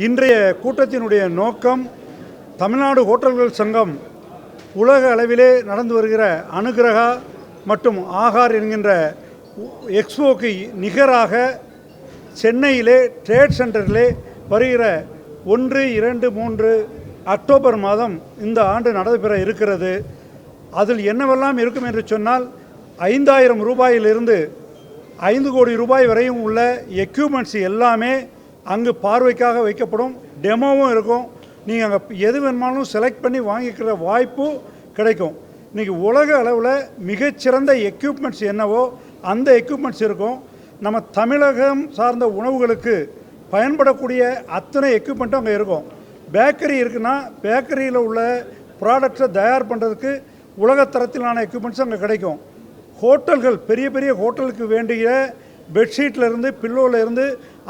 இன்றைய கூட்டத்தினுடைய நோக்கம் தமிழ்நாடு ஹோட்டல்கள் சங்கம் உலக அளவிலே நடந்து வருகிற அனுகிரகா மற்றும் ஆகார் என்கின்ற எக்ஸ்போக்கு நிகராக சென்னையிலே ட்ரேட் சென்டரிலே வருகிற 1, 2, 3 அக்டோபர் மாதம் இந்த ஆண்டு நடைபெற இருக்கிறது. அதில் என்னவெல்லாம் இருக்கும் என்று சொன்னால் 5,000 ரூபாயிலிருந்து 5 கோடி ரூபாய் வரையும் உள்ள எக்யூப்மெண்ட்ஸ் எல்லாமே அங்கு பார்வைக்காக வைக்கப்படும். டெமோவும் இருக்கும். நீங்கள் அங்கே எது வேணுமாலும் செலக்ட் பண்ணி வாங்கிக்கிற வாய்ப்பு கிடைக்கும். இன்றைக்கி உலக அளவில் மிகச்சிறந்த எக்யூப்மெண்ட்ஸ் என்னவோ அந்த எக்யூப்மெண்ட்ஸ் இருக்கும். நம்ம தமிழகம் சார்ந்த உணவுகளுக்கு பயன்படக்கூடிய அத்தனை எக்யூப்மெண்ட்டும் அங்கே இருக்கும். பேக்கரி இருக்குன்னா பேக்கரியில் உள்ள ப்ராடக்ட்ஸை தயார் பண்ணுறதுக்கு உலகத்தரத்திலான எக்யூப்மெண்ட்ஸ் அங்கே கிடைக்கும். ஹோட்டல்கள் பெரிய பெரிய ஹோட்டலுக்கு வேண்டிய பெட்ஷீட்லேருந்து பில்லோவிலேருந்து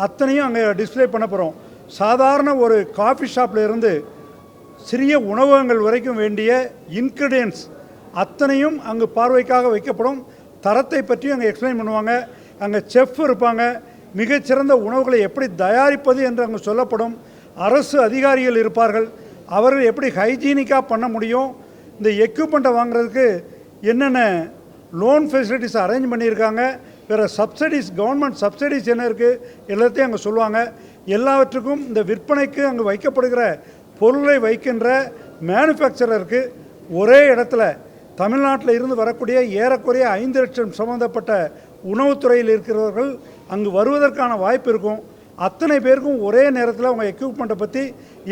அத்தனையும் அங்கே டிஸ்பிளே பண்ண போகிறோம். சாதாரண ஒரு காஃபி ஷாப்பில் இருந்து சிறிய உணவகங்கள் வரைக்கும் வேண்டிய இன்க்ரீடியன்ட்ஸ் அத்தனையும் அங்கு பார்வைக்காக வைக்கப்படும். தரத்தை பற்றி அங்கே எக்ஸ்பிளைன் பண்ணுவாங்க. அங்கே செஃப் இருப்பாங்க. மிகச்சிறந்த உணவுகளை எப்படி தயாரிப்பது என்று அங்கே சொல்லப்படும். அரசு அதிகாரிகள் இருப்பார்கள். அவர்கள் எப்படி ஹைஜீனிக்காக பண்ண முடியும், இந்த எக்யூப்மெண்ட்டை வாங்குறதுக்கு என்னென்ன லோன் ஃபெசிலிட்டிஸ் அரேஞ்ச் பண்ணியிருக்காங்க, வேறு சப்சிடிஸ் கவர்மெண்ட் சப்சிடிஸ் என்ன இருக்குது எல்லாத்தையும் அங்கே சொல்லுவாங்க. எல்லாவற்றுக்கும் இந்த விற்பனைக்கு அங்கே வைக்கப்படுகிற பொருளை வைக்கின்ற மேனுஃபேக்சரருக்கு ஒரே இடத்துல தமிழ்நாட்டில் இருந்து வரக்கூடிய ஏறக்குறைய 5 லட்சம் சம்மந்தப்பட்ட உணவுத்துறையில் இருக்கிறவர்கள் அங்கு வருவதற்கான வாய்ப்பு இருக்கும். அத்தனை பேருக்கும் ஒரே நேரத்தில் அவங்க எக்யூப்மெண்ட்டை பற்றி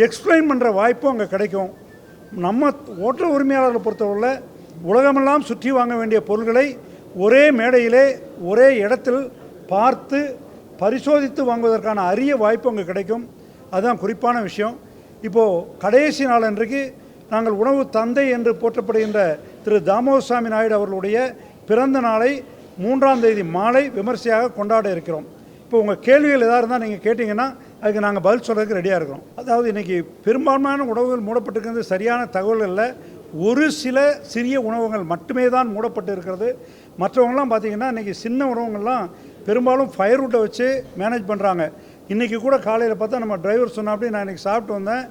எக்ஸ்பிளைன் பண்ணுற வாய்ப்பும் அங்கே கிடைக்கும். நம்ம ஓட்டல் உரிமையாளர்களை பொறுத்தவரையில் உலகமெல்லாம் சுற்றி வாங்க வேண்டிய பொருள்களை ஒரே மேடையிலே ஒரே இடத்தில் பார்த்து பரிசோதித்து வாங்குவதற்கான அரிய வாய்ப்பு அங்கே கிடைக்கும். அதுதான் குறிப்பான விஷயம். இப்போது கடைசி நாள் அன்றைக்கு நாங்கள் உணவு தந்தை என்று போற்றப்படுகின்ற திரு தாமோதரசாமி நாயுடு அவர்களுடைய பிறந்த நாளை 3ஆம் தேதி மாலை விமர்சையாக கொண்டாட இருக்கிறோம். இப்போ உங்கள் கேள்விகள் எதாக இருந்தால் நீங்கள் கேட்டிங்கன்னா அதுக்கு நாங்கள் பதில் சொல்கிறதுக்கு ரெடியாக இருக்கிறோம். அதாவது இன்றைக்கி பெரும்பான்மையான உணவுகள் மூடப்பட்டிருக்கிறது சரியான தகவல்களில் ஒரு சில சிறிய உணவகங்கள் மட்டுமே தான் மூடப்பட்டு இருக்கிறது. மற்றவங்களாம் பார்த்திங்கன்னா இன்றைக்கி சின்ன உணவகங்கள்லாம் பெரும்பாலும் ஃபயர்வுட்டை வச்சு மேனேஜ் பண்ணுறாங்க. இன்றைக்கி கூட காலையில் பார்த்தா நம்ம டிரைவர் சொன்னாப்படி நான் இன்றைக்கி சாப்பிட்டு வந்தேன்,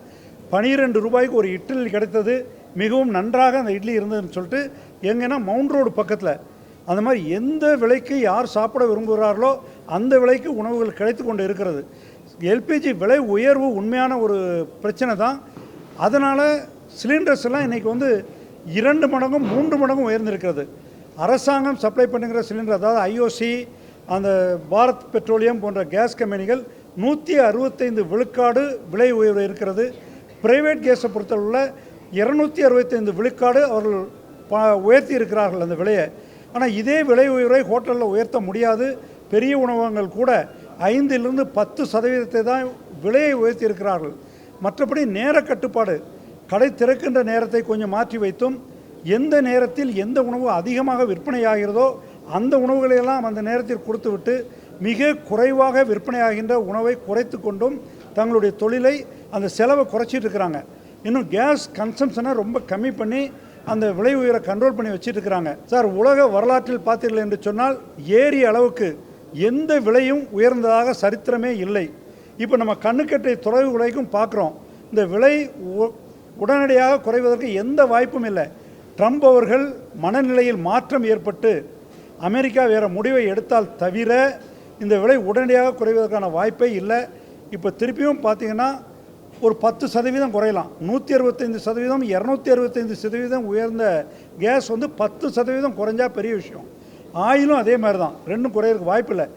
12 ரூபாய்க்கு ஒரு இட்லி கிடைத்தது, மிகவும் நன்றாக அந்த இட்லி இருந்ததுன்னு சொல்லிட்டு எங்கன்னா மவுண்ட் ரோடு பக்கத்தில் அந்த மாதிரி எந்த விலைக்கு யார் சாப்பிட விரும்புகிறார்களோ அந்த விலைக்கு உணவுகள் கிடைத்து கொண்டு இருக்கிறது. எல்பிஜி விலை உயர்வு உண்மையான ஒரு பிரச்சனை தான். அதனால் சிலிண்டர்ஸ் எல்லாம் இன்றைக்கி 2 மடங்கும் 3 மடங்கும் உயர்ந்திருக்கிறது. அரசாங்கம் சப்ளை பண்ணுகிற சிலிண்டர், அதாவது ஐஓசி, அந்த பாரத் பெட்ரோலியம் போன்ற கேஸ் கம்பெனிகள் 165 விழுக்காடு விலை உயர்வு இருக்கிறது. பிரைவேட் கேஸை பொறுத்தவரை 265 விழுக்காடு அவர்கள் உயர்த்தி இருக்கிறார்கள் அந்த விலையை. ஆனால் இதே விலை உயர்வை ஹோட்டலில் உயர்த்த முடியாது. பெரிய உணவகங்கள் கூட 5லிருந்து 10% தான் விலையை உயர்த்தி இருக்கிறார்கள். மற்றபடி நேர கட்டுப்பாடு, கடை திறக்கின்ற நேரத்தை கொஞ்சம் மாற்றி வைத்தும் எந்த நேரத்தில் எந்த உணவு அதிகமாக விற்பனையாகிறதோ அந்த உணவுகளையெல்லாம் அந்த நேரத்தில் கொடுத்துவிட்டு மிக குறைவாக விற்பனையாகின்ற உணவை குறைத்து கொண்டும் தங்களுடைய தொழிலை அந்த செலவை குறைச்சிட்டு இருக்கிறாங்க. இன்னும் கேஸ் கன்சம்ஷனை ரொம்ப கம்மி பண்ணி அந்த விலை உயரை கண்ட்ரோல் பண்ணி வச்சுட்டு இருக்கிறாங்க. சார், உலக வரலாற்றில் பார்த்தீர்கள் என்று சொன்னால் ஏறிய அளவுக்கு எந்த விலையும் உயர்ந்ததாக சரித்திரமே இல்லை. இப்போ நம்ம கண்ணுக்கெட்டை தொலைவு விலைக்கும் பார்க்குறோம். இந்த விலை உடனடியாக குறைவதற்கு எந்த வாய்ப்பும் இல்லை. ட்ரம்ப் அவர்கள் மனநிலையில் மாற்றம் ஏற்பட்டு அமெரிக்கா வேறு முடிவை எடுத்தால் தவிர இந்த விலை உடனடியாக குறைவதற்கான வாய்ப்பே இல்லை. இப்போ திருப்பியும் பார்த்திங்கன்னா ஒரு 10% குறையலாம். 165%, 265% உயர்ந்த கேஸ் 10% குறைஞ்சா பெரிய விஷயம். ஆயிலும் அதே மாதிரி தான், ரெண்டும் குறையிறதுக்கு வாய்ப்பு இல்லை.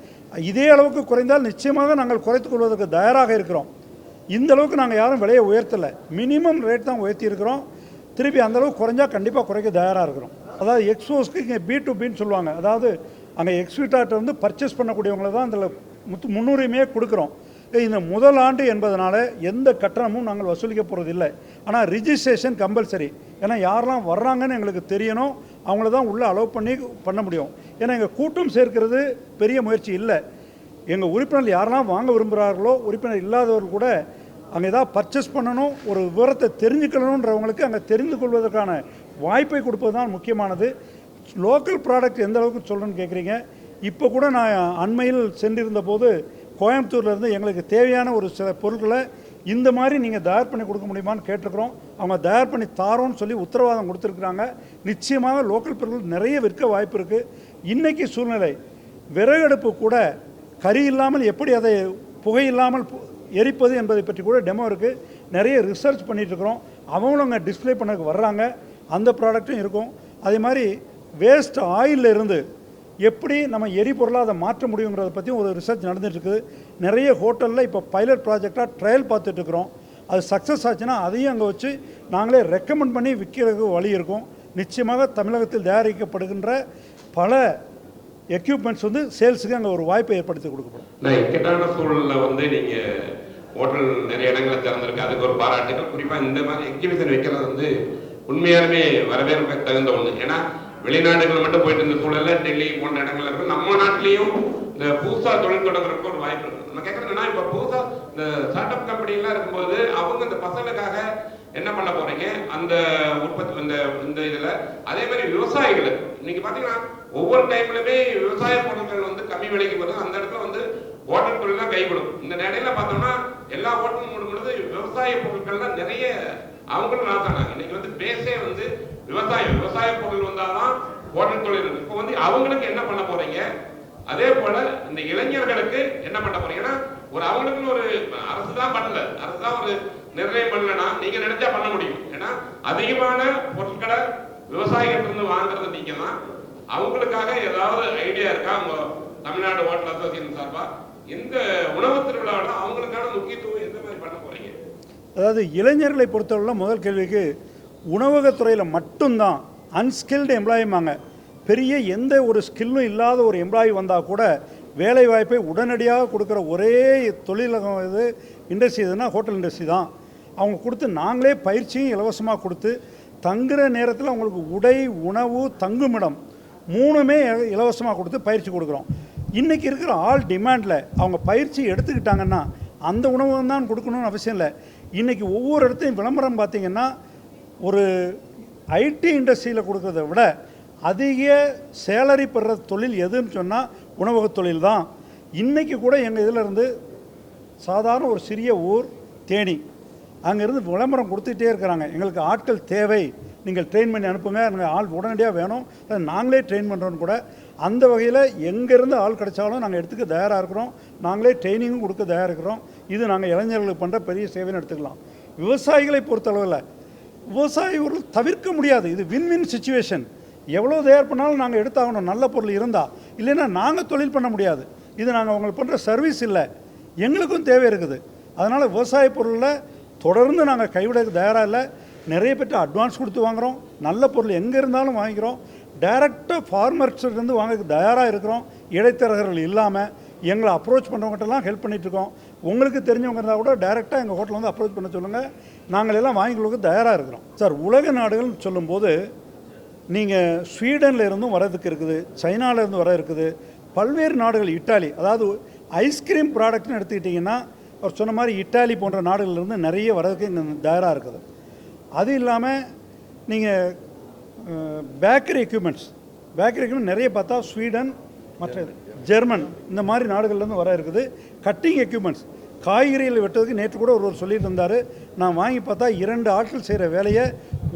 இதே அளவுக்கு குறைந்தால் நிச்சயமாக நாங்கள் குறைத்துக் கொள்வதற்கு தயாராக இருக்கிறோம். இந்த அளவுக்கு நாங்கள் யாரும் விலையை உயர்த்தலை, மினிமம் ரேட் தான் உயர்த்தி இருக்கிறோம். திருப்பி அந்தளவுக்கு குறைஞ்சா கண்டிப்பாக குறைக்க தயாராக இருக்கிறோம். அதாவது எக்ஸ்போஸ்க்கு இங்கே B2Bன்னு சொல்லுவாங்க. அதாவது அங்கே எக்ஸ்பிட்டார்ட்ட பர்ச்சேஸ் பண்ணக்கூடியவங்களை தான் அதில் முன்னுரிமையே கொடுக்குறோம். இந்த முதல் ஆண்டு என்பதனால எந்த கட்டணமும் நாங்கள் வசூலிக்க போகிறது இல்லை. ஆனால் ரிஜிஸ்ட்ரேஷன் கம்பல்சரி. ஏன்னா யாரெல்லாம் வர்றாங்கன்னு எங்களுக்கு தெரியணும், அவங்கள தான் உள்ளே அலோவ் பண்ண முடியும். ஏன்னா எங்கள் கூட்டம் சேர்க்கிறது பெரிய முயற்சி இல்லை. எங்கள் உறுப்பினர்கள் யாரெல்லாம் வாங்க விரும்புகிறார்களோ, உறுப்பினர் இல்லாதவர்கள் கூட அங்கே ஏதாவது பர்ச்சேஸ் பண்ணணும், ஒரு விவரத்தை தெரிஞ்சுக்கணுன்றவங்களுக்கு அங்கே தெரிந்து கொள்வதற்கான வாய்ப்பை கொடுப்பது தான் முக்கியமானது. லோக்கல் ப்ராடக்ட் எந்த அளவுக்கு சொல்லணும்னு கேட்குறீங்க. இப்போ கூட நான் அண்மையில் சென்றிருந்த போது கோயம்புத்தூர்லேருந்து எங்களுக்கு தேவையான ஒரு சில பொருட்களை இந்த மாதிரி நீங்கள் தயார் பண்ணி கொடுக்க முடியுமான்னு கேட்டிருக்கிறோம். அவங்க தயார் பண்ணி தாரோன்னு சொல்லி உத்தரவாதம் கொடுத்துருக்குறாங்க. நிச்சயமாக லோக்கல் பொருட்கள் நிறைய விற்க வாய்ப்பு இருக்குது. இன்றைக்கி சூழ்நிலை விறகடுப்பு கூட கரி இல்லாமல் எப்படி அதை புகை இல்லாமல் எரிப்பது என்பதை பற்றி கூட டெமோ இருக்குது. நிறைய ரிசர்ச் பண்ணிகிட்ருக்குறோம். அவங்களும் அங்கே டிஸ்பிளே பண்ணதுக்கு வர்றாங்க. அந்த ப்ராடக்ட்டும் இருக்கும். அதே மாதிரி வேஸ்ட் ஆயிலில் இருந்து எப்படி நம்ம எரிபொருளாக அதை மாற்ற முடியுங்கிறத பற்றியும் ஒரு ரிசர்ச் நடந்துகிட்ருக்குது. நிறைய ஹோட்டலில் இப்போ பைலட் ப்ராஜெக்டாக ட்ரையல் பார்த்துட்ருக்குறோம். அது சக்ஸஸ் ஆச்சுன்னா அதையும் அங்கே வச்சு நாங்களே ரெக்கமெண்ட் பண்ணி விற்கிறதுக்கு வழி இருக்கும். நிச்சயமாக தமிழகத்தில் தயாரிக்கப்படுகின்ற பல எக்யூப்மெண்ட்ஸ் வந்து சேல்ஸுக்கு அங்கே ஒரு வாய்ப்பை ஏற்படுத்தி கொடுக்கப்படும். இக்கட்டான சூழலில் நீங்கள் ஹோட்டல் நிறைய இடங்களை திறந்திருக்கு, அதுக்கு ஒரு பாராட்டுகள். குறிப்பாக இந்த மாதிரி எக்ஸிபிஷன் வைக்கிறது உண்மையாலுமே வரவேற்பு தகுந்த ஒன்று. ஏன்னா வெளிநாடுகள் மட்டும் போயிட்டு இருந்த சூழல்ல டெல்லி போன்ற இடங்கள் இருக்கு. நம்ம நாட்டிலையும் இந்த புதுசா தொழில் தொடங்குறதுக்கு ஒரு வாய்ப்பு இருக்கு. நம்ம கேட்கறதுன்னா இப்ப புதுசா இந்த ஸ்டார்ட் அப் கம்பெனி எல்லாம் இருக்கும்போது அவங்க இந்த பசங்களுக்காக என்ன பண்ண போறீங்க அந்த உற்பத்தி இந்த இதுல. அதே மாதிரி விவசாயிகள் இன்னைக்கு பாத்தீங்கன்னா ஒவ்வொரு டைம்லுமே விவசாய பொருட்கள் கம்மி விலைக்கு வருது. அந்த இடத்துல ஹோட்டல் தொழில் தான் கை கொடுக்கும். இந்த நிலையில பார்த்தோம்னா எல்லா ஹோட்டலும் முடிஞ்சது விவசாய பொருட்கள்லாம் நிறைய அவங்களும் நாட்டாங்க. இன்னைக்கு பேஸே விவசாய பொருள் வந்தாதான் ஹோட்டல் தொழில் இருக்கு. இப்போ அவங்களுக்கு என்ன பண்ண போறீங்க, அதே போல இந்த இளைஞர்களுக்கு என்ன பண்ண போறீங்கன்னா அவங்களுக்குன்னு ஒரு அரசு தான் பண்ணல, அரசு தான் ஒரு நிர்ணயம் பண்ணலன்னா நீங்க நினைச்சா பண்ண முடியும். ஏன்னா அதிகமான பொருட்களை விவசாயிகள் இருந்து வாங்குறது நீங்க தான். அவங்களுக்காக ஏதாவது ஐடியா இருக்கா உங்க தமிழ்நாடு ஹோட்டல் அசோசியேஷன் சார்பா? இந்த உணவு திருவிழாவில் அவங்களுக்கான முக்கியத்துவம் எந்த மாதிரி பண்ண போறீங்க? அதாவது இளைஞர்களை பொறுத்தவரை முதல் கேள்விக்கு உணவகத்துறையில் மட்டும்தான் அன்ஸ்கில்டு எம்ப்ளாயிமாங்க. பெரிய எந்த ஒரு ஸ்கில்லும் இல்லாத ஒரு எம்ப்ளாயி வந்தால் கூட வேலை வாய்ப்பை உடனடியாக கொடுக்குற ஒரே தொழிலகம் இண்டஸ்ட்ரி எதுனா ஹோட்டல் இண்டஸ்ட்ரி தான். அவங்க கொடுத்து நாங்களே பயிற்சியும் இலவசமாக கொடுத்து தங்குற நேரத்தில் அவங்களுக்கு உடை, உணவு, தங்குமிடம் மூணுமே இலவசமாக கொடுத்து பயிற்சி கொடுக்குறோம். இன்றைக்கி இருக்கிற ஆல் டிமாண்டில் அவங்க பயிற்சி எடுத்துக்கிட்டாங்கன்னா அந்த உணவு தான் கொடுக்கணும்னு அவசியம் இல்லை. இன்றைக்கி ஒவ்வொரு இடத்தையும் விளம்பரம் பார்த்திங்கன்னா ஒரு ஐடி இண்டஸ்ட்ரியில் கொடுக்குறத விட அதிக சேலரி பெறுற தொழில் எதுன்னு சொன்னால் உணவக தொழில் தான். இன்றைக்கி கூட எங்கள் இதில் இருந்து சாதாரண ஒரு சிறிய ஊர் தேனி, அங்கேருந்து விளம்பரம் கொடுத்துக்கிட்டே இருக்கிறாங்க. எங்களுக்கு ஆட்கள் தேவை, நீங்கள் ட்ரெயின் பண்ணி அனுப்புங்க, எங்கள் ஆள் உடனடியாக வேணும், நாங்களே ட்ரெயின் பண்ணுறோன்னு கூட. அந்த வகையில் எங்கேருந்து ஆள் கிடைச்சாலும் நாங்கள் எடுத்துக்க தயாராக இருக்கிறோம். நாங்களே ட்ரைனிங்கும் கொடுக்க தயாராக இருக்கிறோம். இது நாங்கள் இளைஞர்களுக்கு பண்ணுற பெரிய சேவைன்னு எடுத்துக்கலாம். விவசாயிகளை பொறுத்தளவில் விவசாயிகள் தவிர்க்க முடியாது. இது வின் சுச்சுவேஷன். எவ்வளோ தயார் பண்ணாலும் நாங்கள் எடுத்தாகணும், நல்ல பொருள் இருந்தால். இல்லைன்னா நாங்கள் தொழில் பண்ண முடியாது. இது நாங்கள் உங்களுக்கு பண்ணுற சர்வீஸ் இல்லை, எங்களுக்கும் தேவை இருக்குது. அதனால் விவசாய பொருளில் தொடர்ந்து நாங்கள் கைவிட தயாராக இல்லை. நிறைய பேர்ட்டு அட்வான்ஸ் கொடுத்து வாங்குகிறோம். நல்ல பொருள் எங்கே இருந்தாலும் வாங்கிக்கிறோம். டைரெக்டாக ஃபார்மர்ஸ்லேருந்து வாங்க தயாராக இருக்கிறோம். இடைத்தரகர்கள் இல்லாமல் எங்களை அப்ரோச் பண்ணுறவங்ககிட்டலாம் ஹெல்ப் பண்ணிகிட்ருக்கோம். உங்களுக்கு தெரிஞ்சவங்க இருந்தால் கூட டைரெக்டாக எங்கள் ஹோட்டலில் அப்ரோச் பண்ண சொல்லுங்கள், நாங்கள் எல்லாம் வாங்கி கொடுக்க தயாராக இருக்கிறோம். சார், உலக நாடுகள்னு சொல்லும்போது நீங்கள் ஸ்வீடனில் இருந்தும் வரதுக்கு இருக்குது, சைனாவிலேருந்து வர இருக்குது, பல்வேறு நாடுகள். இட்டாலி, அதாவது ஐஸ்கிரீம் ப்ராடக்ட்னு எடுத்துக்கிட்டிங்கன்னா அவர் சொன்ன மாதிரி இட்டாலி போன்ற நாடுகளிலிருந்து நிறைய வரதுக்கு இங்கே தயாராக இருக்குது. அது இல்லாமல் நீங்கள் பேக்கரி எக்யூப்மெண்ட்ஸ் நிறைய பார்த்தா ஸ்வீடன், மற்ற ஜெர்மன், இந்த மாதிரி நாடுகள்லேருந்து வர இருக்குது. கட்டிங் எக்யூப்மெண்ட்ஸ், காய்கறிகள் வெட்டுறதுக்கு நேற்று கூட ஒருவர் சொல்லிட்டு இருந்தார். நான் வாங்கி பார்த்தா 2 ஆட்கள் செய்கிற வேலையை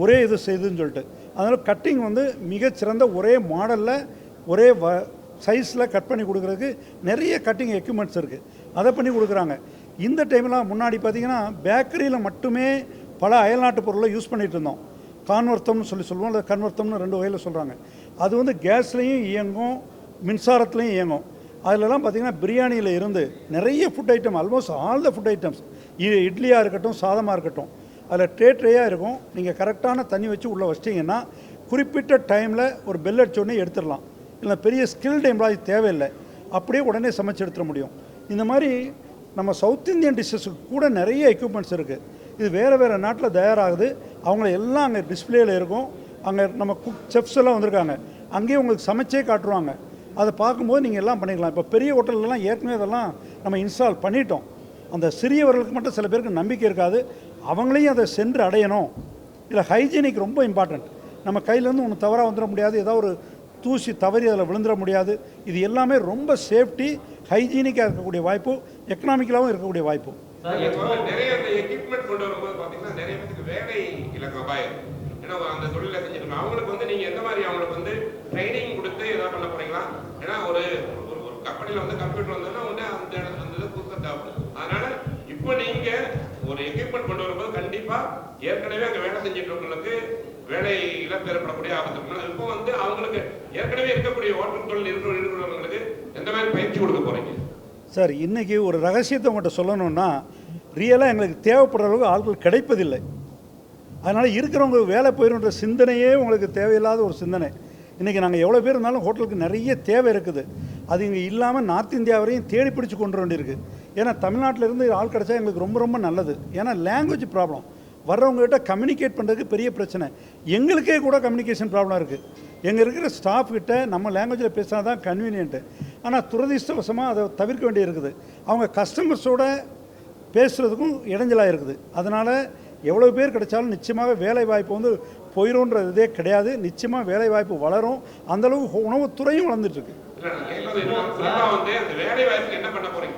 ஒரே இது செய்துன்னு சொல்லிட்டு. அதனால் கட்டிங் மிகச்சிறந்த ஒரே மாடலில் ஒரே சைஸில் கட் பண்ணி கொடுக்குறதுக்கு நிறைய கட்டிங் எக்யூப்மெண்ட்ஸ் இருக்குது. அதை பண்ணி கொடுக்குறாங்க. இந்த டைம்லாம் முன்னாடி பார்த்திங்கன்னா பேக்கரியில் மட்டுமே பல அயல்நாட்டு பொருளை யூஸ் பண்ணிகிட்டு இருந்தோம். கான்வர்த்தம்னு சொல்லுவோம், இல்லை கன்வர்த்தம்னு 2 வகையில் சொல்கிறாங்க. அது கேஸ்லேயும் இயங்கும், மின்சாரத்துலேயும் இயங்கும். அதிலலாம் பார்த்திங்கன்னா பிரியாணியில் இருந்து நிறைய food item, almost all the food items, இட்லியாக இருக்கட்டும், சாதமாக இருக்கட்டும், அதில் ட்ரேயாக இருக்கும். நீங்கள் கரெக்டான தண்ணி வச்சு உள்ளே வச்சிட்டிங்கன்னா குறிப்பிட்ட டைமில் ஒரு பெல் அடிச்சோடனே எடுத்துடலாம். இல்லை பெரிய ஸ்கில்டு எம்ப்ளாயி தேவையில்லை, அப்படியே உடனே சமைச்சு எடுத்துட முடியும். இந்த மாதிரி நம்ம சவுத் இந்தியன் டிஷ்ஷஸுக்கு கூட நிறைய எக்யூப்மெண்ட்ஸ் இருக்குது. இது வேறு நாட்டில் தயாராகுது. அவங்கள எல்லாம் அங்கே டிஸ்பிளேயில் இருக்கும். அங்கே நம்ம செஃப்ஸ் எல்லாம் வந்திருக்காங்க, அங்கேயே உங்களுக்கு சமைச்சே காட்டுருவாங்க. அதை பார்க்கும்போது நீங்கள் எல்லாம் பண்ணிக்கலாம். இப்போ பெரிய ஹோட்டல்லாம் ஏற்கனவே இதெல்லாம் நம்ம இன்ஸ்டால் பண்ணிட்டோம். அந்த சிறியவர்களுக்கு மட்டும் சில பேருக்கு நம்பிக்கை இருக்காது, அவங்களையும் அதை சென்று அடையணும். இல்லை ஹைஜீனிக் ரொம்ப இம்பார்ட்டண்ட். நம்ம கையிலேருந்து ஒன்று தவறாக வந்துட முடியாது, ஏதாவது ஒரு தூசி தவறி அதில் விழுந்துட முடியாது. இது எல்லாமே ரொம்ப சேஃப்டி, ஹைஜீனிக்காக இருக்கக்கூடிய வாய்ப்பு, எக்கனாமிக்கலாகவும் இருக்கக்கூடிய வாய்ப்பு. நிறைய கொண்டு வரும்போது பார்த்தீங்கன்னா நிறைய பேருக்கு வேலை இழக்க அபாயம். ஏன்னா அந்த தொழிலை செஞ்சுருக்கோம். அவங்களுக்கு வந்து நீங்கள் எந்த மாதிரி அவங்களுக்கு வந்து ட்ரைனிங் கொடுத்து எதாவது பண்ண போறீங்களா? ஏன்னா ஒரு ஒரு கம்பெனியில் வந்து கம்ப்யூட்டர் வந்ததுன்னா உடனே அந்த அந்த இதை புதுசாக தேவைப்படும். அதனால இப்போ நீங்கள் ஒரு எக்யூப்மெண்ட் கொண்டு வரும்போது கண்டிப்பாக ஏற்கனவே அங்கே வேலை செஞ்சுட்டு இருக்கவங்களுக்கு வேலை இழப்பு ஏற்படக்கூடிய ஆபத்து இருக்கும். இப்போ வந்து அவங்களுக்கு ஏற்கனவே இருக்கக்கூடிய ஓட்டல் தொழில் இருக்கிறவங்களுக்கு எந்த மாதிரி பயிற்சி கொடுக்க போறீங்க? சார், இன்றைக்கி ஒரு ரகசியத்தை உங்கள்கிட்ட சொல்லணுன்னா, ரியலாக எங்களுக்கு தேவைப்படுற அளவுக்கு ஆட்கள் கிடைப்பதில்லை. அதனால் இருக்கிறவங்களுக்கு வேலை போயிடுன்ற சிந்தனையே உங்களுக்கு தேவையில்லாத ஒரு சிந்தனை. இன்றைக்கி நாங்கள் எவ்வளோ பேர் இருந்தாலும் ஹோட்டலுக்கு நிறைய தேவை இருக்குது. அது இங்கே இல்லாமல் நார்த் இந்தியா வரையும் தேடி பிடிச்சி கொண்டு வேண்டியிருக்கு. ஏன்னா தமிழ்நாட்டிலேருந்து ஆள் கிடச்சா எங்களுக்கு ரொம்ப ரொம்ப நல்லது. ஏன்னா லாங்குவேஜ் ப்ராப்ளம், வர்றவங்ககிட்ட கம்யூனிகேட் பண்ணுறதுக்கு பெரிய பிரச்சனை. எங்களுக்கே கூட கம்யூனிகேஷன் ப்ராப்ளம் இருக்குது. எங்கே இருக்கிற ஸ்டாஃப் கிட்ட நம்ம லாங்குவேஜில் பேசினா தான் கன்வீனியன்ட்டு. ஆனால் துரதிர்ஷ்டவசமாக அதை தவிர்க்க வேண்டி இருக்குது. அவங்க கஸ்டமர்ஸோட பேசுகிறதுக்கும் இடைஞ்சலாக இருக்குது. அதனால் எவ்வளோ பேர் கிடைச்சாலும் நிச்சயமாக வேலை வாய்ப்பு வந்து போயிடும்ன்றதே கிடையாது. நிச்சயமாக வேலை வாய்ப்பு வளரும். அந்தளவு உணவுத்துறையும் வளர்ந்துட்டுருக்கு. என்ன பண்ண போறீங்க?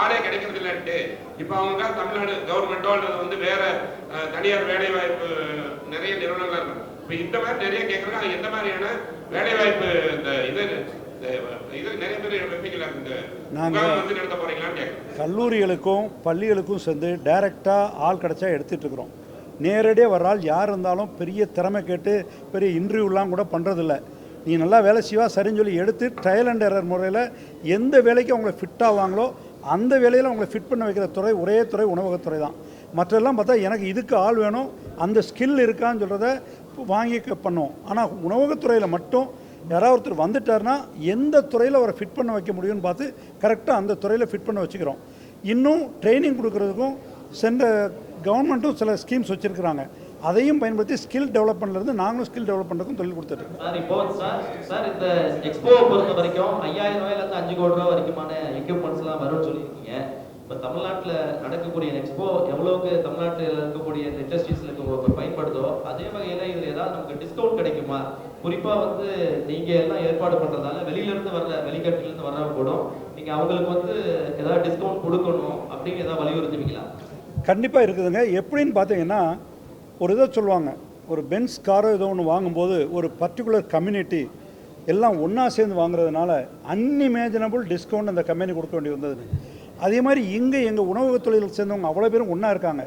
ஆளே கிடைக்கிறது இல்லைன்ட்டு இப்போ அவங்க தமிழ்நாடு கவர்மெண்டோ அல்லது வந்து வேற தனியார் வேலை வாய்ப்பு நிறைய நிறுவனங்கள் இருக்கு. இப்போ இந்த மாதிரி நிறைய கேட்குறாங்க. எந்த மாதிரியான வேலை வாய்ப்பு இந்த இது நிறைய பேர் வைப்பீங்களா? நாங்கள் வந்து நடத்த போறீங்களான்னு கேட்குறேன். கல்லூரிகளுக்கும் பள்ளிகளுக்கும் சேர்ந்து டைரெக்டாக ஆள் கிடச்சா எடுத்துகிட்டு இருக்கிறோம். நேரடியாக வர்ற ஆள் யார் இருந்தாலும் பெரிய திறமை கேட்டு பெரிய இன்டர்வியூலாம் கூட பண்ணுறதில்ல. நீ நல்லா வேலை செய்வா சரின்னு சொல்லி எடுத்து ட்ரையல் அண்ட் எரர் முறையில் எந்த வேலைக்கு அவங்கள ஃபிட் ஆவாங்களோ அந்த வேலையில் அவங்கள ஃபிட் பண்ண வைக்கிற துறை ஒரே துறை உணவகத்துறை தான். மற்றெல்லாம் பார்த்தா எனக்கு இதுக்கு ஆள் வேணும், அந்த ஸ்கில் இருக்கான்னு சொல்கிறத வாங்கி பண்ணுவோம். ஆனால் உணவகத்துறையில் மட்டும் யாராவது ஒருத்தர் வந்துட்டார்னா எந்த துறையில் அவரை ஃபிட் பண்ண வைக்க முடியும்னு பார்த்து கரெக்டாக அந்த துறையில் ஃபிட் பண்ண வச்சுக்கிறோம். இன்னும் ட்ரைனிங் கொடுக்குறதுக்கும் சென்ற கவர்மெண்ட்டும் சில ஸ்கீம்ஸ் வச்சுருக்குறாங்க. அதையும் பயன்படுத்தி ஸ்கில் டெவலப்மெண்ட்லேருந்து நாங்களும் ஸ்கில் டெவலப் பண்ணுறதுக்கும் தொழில் கொடுத்துட்ருக்கோம். சார், இப்போ சார் இந்த எக்ஸ்போவை பொறுத்த வரைக்கும் 5000 ரூபாயிலேருந்து 5 கோடி ரூபா வரைக்குமான எக்யூப்மெண்ட்ஸ்லாம் வரும்னு சொல்லியிருக்கீங்க. இப்போ தமிழ்நாட்டில் நடக்கக்கூடிய எக்ஸ்போ எவ்வளோக்கு தமிழ்நாட்டில் இருக்கக்கூடிய இந்த இண்டஸ்ட்ரீஸில் பயன்படுதோ அதே வகையில் இதில் ஏதாவது நமக்கு டிஸ்கவுண்ட் கிடைக்குமா? குறிப்பாக வந்து நீங்கள் எல்லாம் ஏற்பாடு பண்ணுறதால வெளியிலேருந்து வர்ற வெளிக்கட்டிலேருந்து வர்றவங்க கூட நீங்கள் அவங்களுக்கு வந்து ஏதாவது டிஸ்கவுண்ட் கொடுக்கணும் அப்படின்னு ஏதாவது வலியுறுத்துவீங்களா? கண்டிப்பாக இருக்குதுங்க. எப்படின்னு பார்த்தீங்கன்னா, ஒரு இதை சொல்லுவாங்க, ஒரு பென்ஸ் காரோ ஏதோ ஒன்று வாங்கும்போது ஒரு பர்டிகுலர் கம்யூனிட்டி எல்லாம் ஒன்றா சேர்ந்து வாங்குறதுனால அன்இமேஜினபிள் டிஸ்கவுண்ட் அந்த கம்பெனி கொடுக்க வேண்டி வந்தது. அதே மாதிரி இங்கே எங்கள் உணவு தொழில் சேர்ந்தவங்க அவ்வளோ பேரும் ஒன்றா இருக்காங்க.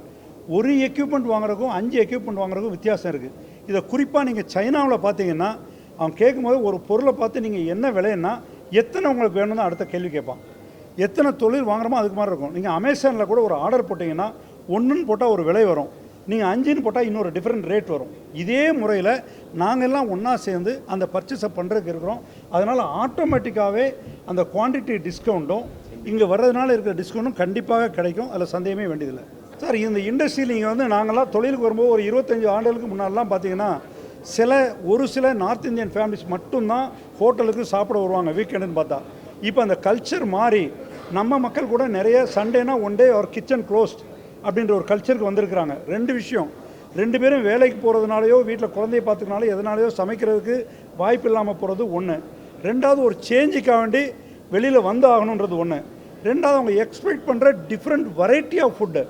ஒரு எக்யூப்மெண்ட் வாங்குறதுக்கும் 5 எக்யூப்மெண்ட் வாங்குறதுக்கும் வித்தியாசம் இருக்குது. இதை குறிப்பாக நீங்கள் சைனாவில் பார்த்தீங்கன்னா அவன் கேட்கும்போது ஒரு பொருளை பார்த்து நீங்கள் என்ன விலைன்னா எத்தனை உங்களுக்கு வேணும்னு தான் அடுத்த கேள்வி கேட்பான். எத்தனை தொழில் வாங்குறோமோ அதுக்கு மாதிரி இருக்கும். நீங்கள் அமேசானில் கூட ஒரு ஆர்டர் போட்டிங்கன்னா 1ன்னு போட்டால் ஒரு விலை வரும், நீங்கள் 5ன்னு போட்டால் இன்னொரு டிஃப்ரெண்ட் ரேட் வரும். இதே முறையில் நாங்கள் எல்லாம் ஒன்றா சேர்ந்து அந்த பர்ச்சேஸை பண்ணுறதுக்கு இருக்கிறோம். அதனால் ஆட்டோமேட்டிக்காகவே அந்த குவான்டிட்டி டிஸ்கவுண்ட்டும் இங்கே வர்றதுனால இருக்கிற டிஸ்கவுண்ட்டும் கண்டிப்பாக கிடைக்கும். அதில் சந்தேகமே வேண்டியதில்லை. சார், இந்த இண்டஸ்ட்ரியில் நீங்கள் வந்து நாங்கள்லாம் தொழிலுக்கு வரும்போது ஒரு 25 ஆண்டுகளுக்கு முன்னாடிலாம் பார்த்தீங்கன்னா ஒரு சில நார்த் இந்தியன் ஃபேமிலிஸ் மட்டும்தான் ஹோட்டலுக்கு சாப்பிட வருவாங்க வீக்கெண்டுன்னு பார்த்தா. இப்போ அந்த கல்ச்சர் மாறி நம்ம மக்கள் கூட நிறைய சண்டேனா one day our kitchen closed அப்படின்ற ஒரு கல்ச்சருக்கு வந்திருக்கிறாங்க. 2 விஷயம், 2 பேரும் வேலைக்கு போகிறதுனாலையோ வீட்டில் குழந்தைய பார்த்துக்கனாலோ எதனாலையோ சமைக்கிறதுக்கு வாய்ப்பு இல்லாமல் போகிறது ஒன்று. 2வது ஒரு சேஞ்சுக்காக வேண்டி வெளியில் வந்து ஆகணுன்றது ஒன்று. 2வது அவங்க எக்ஸ்பெக்ட் பண்ணுற டிஃப்ரெண்ட் வெரைட்டி ஆஃப் ஃபுட்டு.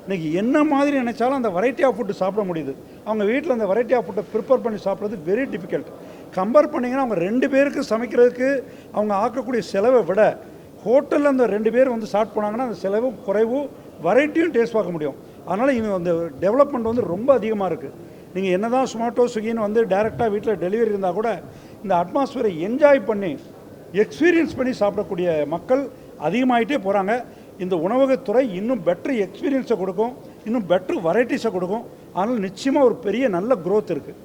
இன்றைக்கி என்ன மாதிரி நினைச்சாலும் அந்த வெரைட்டி ஆஃப் ஃபுட்டு சாப்பிட முடியுது. அவங்க வீட்டில் அந்த வெரைட்டி ஆஃப் ஃபுட்டை ப்ரிப்பேர் பண்ணி சாப்பிட்றது வெரி டிஃபிகல்ட். கம்பேர் பண்ணிங்கன்னா அவங்க 2 பேருக்கு சமைக்கிறதுக்கு அவங்க ஆக்கக்கூடிய செலவை விட ஹோட்டலில் அந்த 2 பேர் வந்து ஸ்டார்ட் பண்ணாங்கன்னா அந்த செலவும் குறைவு, வெரைட்டியும் டேஸ்ட் பார்க்க முடியும். அதனால் இவங்க அந்த டெவலப்மெண்ட் வந்து ரொம்ப அதிகமாக இருக்குது. நீங்கள் என்ன தான் ஸ்மார்ட்டோ ஸ்விக்கின்னு வந்து டைரெக்டாக வீட்டில் டெலிவரி இருந்தால் கூட இந்த அட்மாஸ்பியரை என்ஜாய் பண்ணி எக்ஸ்பீரியன்ஸ் பண்ணி சாப்பிடக்கூடிய மக்கள் அதிகமாகிட்டே போகிறாங்க. இந்த உணவகத்துறை இன்னும் பெட்ரு எக்ஸ்பீரியன்ஸை கொடுக்கும், இன்னும் பெட்ரு வெரைட்டிஸை கொடுக்கும். அதனால் நிச்சயமாக ஒரு பெரிய நல்ல க்ரோத் இருக்குது.